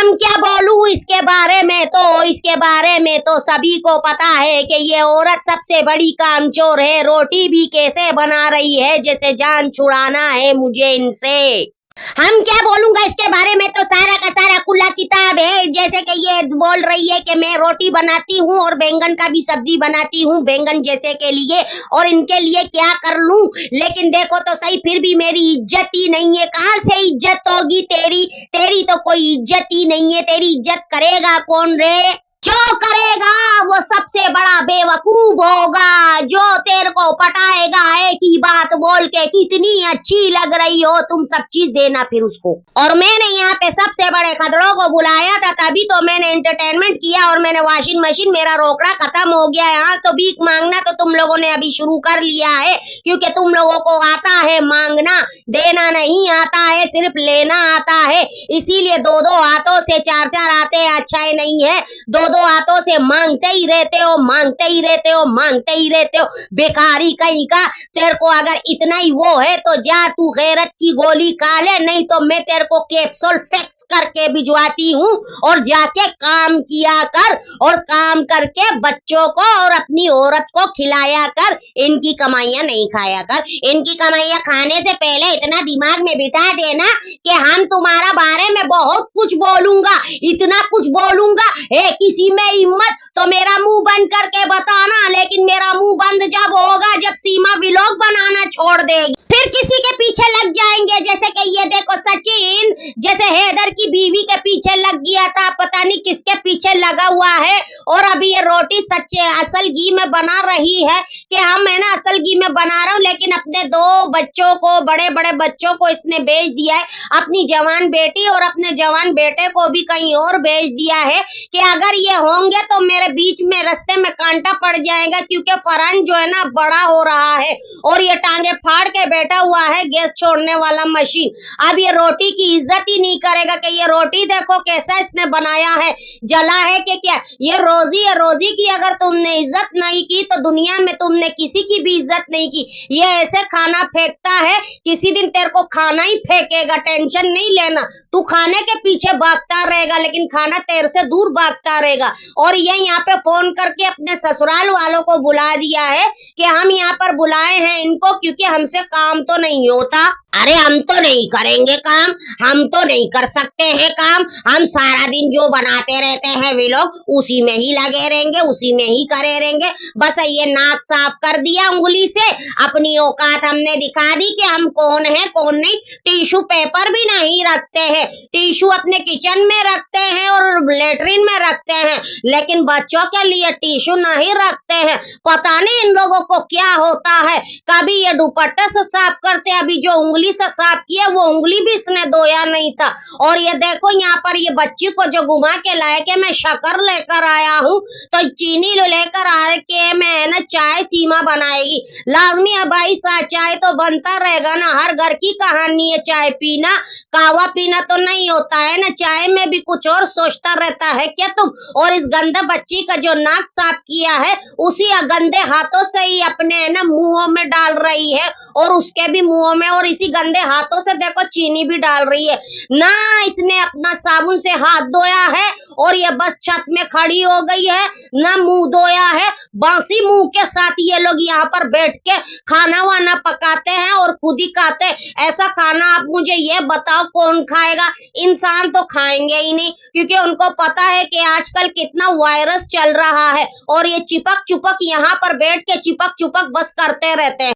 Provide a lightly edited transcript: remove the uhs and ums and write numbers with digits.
हम क्या बोलूं इसके बारे में, तो इसके बारे में तो सभी को पता है कि ये औरत सबसे बड़ी कामचोर है। रोटी भी कैसे बना रही है जैसे जान छुड़ाना है मुझे इनसे। हम क्या बोलूंगा इसके बारे में, तो सारा का सारा कुल्ला किताब है। जैसे कि ये बोल रही है कि मैं रोटी बनाती हूँ और बैंगन का भी सब्जी बनाती हूँ बैंगन जैसे के लिए, और इनके लिए क्या कर लूं। लेकिन देखो तो सही, फिर भी मेरी इज्जत ही नहीं है। कहाँ से इज्जत होगी तेरी? तेरी तो कोई इज्जत ही नहीं है। तेरी इज्जत करेगा कौन रे? जो करेगा वो सबसे बड़ा बेवकूफ होगा, जो तेरे को पटाएगा एक ही बात बोल के, कितनी अच्छी लग रही हो तुम, सब चीज देना फिर उसको। और मैंने यहाँ पे सबसे बड़े खदड़ों को बुलाया था, तभी तो मैंने एंटरटेनमेंट किया, और मैंने वॉशिंग मशीन, मेरा रोकड़ा खत्म हो गया। यहाँ तो भीख मांगना तो तुम लोगों ने अभी शुरू कर लिया है, क्योंकि तुम लोगों को आता है मांगना, देना नहीं आता है, सिर्फ लेना आता है। इसीलिए दो दो हाथों से चार चार आते अच्छा ही नहीं है, दो दो हाथों से मांगते ही रहते हो, मांगते ही रहते हो, मांगते ही रहते हो, बेकारी कहीं का। तेरे को अगर इतना ही वो है तो जा तू गैरत की गोली खा ले, नहीं तो मैं तेरे को कैप्सूल फिक्स करके भिजवाती हूँ, और जाके काम किया कर, और काम करके बच्चों को और अपनी औरत को खिलाया कर। इनकी कमाइयां नहीं खाया कर। इनकी कमाइयां खाने से पहले इतना दिमाग में बिठा देना कि हम तुम्हारा बारे में बहुत कुछ बोलूंगा, इतना कुछ बोलूंगा है। किसी में हिम्मत तो मेरा मुंह बंद करके बताना, लेकिन मेरा मुंह बंद जब होगा जब सीमा व्लॉग बनाना छोड़ देगी, फिर किसी के पीछे लग जाएंगे। जैसे कि ये देखो सचिन, जैसे हैदर की बीवी के पीछे लग गया था, पता नहीं किसके पीछे लगा हुआ है। और अभी ये रोटी सच्चे असल घी में बना रही है कि हम है ना असल घी में बना रहा हूँ, लेकिन अपने दो बच्चों को, बड़े बड़े बच्चों को इसने भेज दिया है, अपनी जवान बेटी और अपने जवान बेटे को भी कहीं और भेज दिया है कि अगर ये होंगे तो मेरे बीच में रास्ते में कांटा पड़ जाएगा, क्योंकि फरहान जो है ना बड़ा हो रहा है और ये टांगे फाड़ के बैठा हुआ है गैस छोड़ने वाला मशीन। अब ये रोटी की इज्जत ही नहीं करेगा कि ये रोटी देखो कैसा इसने बनाया है, जला है कि क्या। ये रोजी है, रोजी की अगर तुमने इज्जत नहीं की तो दुनिया में तुमने किसी की भी इज्जत नहीं की। ये ऐसे खाना फेंकता है, किसी दिन तेरे को खाना ही फेंकेगा, टेंशन नहीं लेना। तू खाने के पीछे भागता रहेगा, लेकिन खाना तेरे से दूर भागता रहेगा। और ये यहाँ पे फोन करके अपने ससुराल वालों को बुला दिया है कि हम यहाँ पर बुलाए हैं इनको क्योंकि हमसे काम तो नहीं होता। अरे हम तो नहीं करेंगे काम, हम तो नहीं कर सकते हैं काम, हम सारा दिन जो बनाते रहते हैं वे लोग उसी में ही लगे रहेंगे, उसी में ही करे रहेंगे। बस ये नाक साफ कर दिया उंगली से, अपनी औकात हमने दिखा दी कि हम कौन है कौन नहीं। टिश्यू पेपर भी नहीं रखते हैं, टिश्यू अपने किचन में रखते हैं और लेटरिन में रखते हैं, लेकिन बच्चों के लिए टिश्यू नहीं रखते हैं। पता नहीं इन लोगों को क्या होता है। कभी ये दुपट्टे से साफ करते, अभी जो उंगली से साफ किया वो उंगली भी इसने धोया नहीं था। और ये देखो यहाँ पर ये बच्ची को जो घुमा के लाए के मैं शक्कर लेकर आया हूँ, तो चीनी लेकर आ के मैं ना चाय सीमा बनाएगी। लाजमी है भाई, चाय तो बनता रहेगा ना, हर घर की कहानी है चाय पीना, कहवा पीना तो नहीं होता है ना, चाय में भी कुछ और सोचता रहता है क्या तुम। और इस गंदे बच्ची का जो नाक साफ किया है उसी गंदे हाथों से ही अपने ना मुंहों में डाल रही है, और उसके भी मुंहों में, और इसी गंदे हाथों से देखो चीनी भी डाल रही है ना। इसने अपना साबुन से हाथ धोया है और ये बस छत में खड़ी हो गई है, ना मुंह धोया है। बांसी मुंह के साथ ये लोग यहाँ पर बैठ के खाना वाना पकाते हैं और खुद ही खाते हैं। ऐसा खाना आप मुझे ये बताओ कौन खाएगा? इंसान तो खाएंगे ही नहीं, क्योंकि उनको पता है कि आजकल कितना वायरस चल रहा है, और ये चिपक चुपक यहाँ पर बैठ के चिपक चुपक बस करते रहते हैं।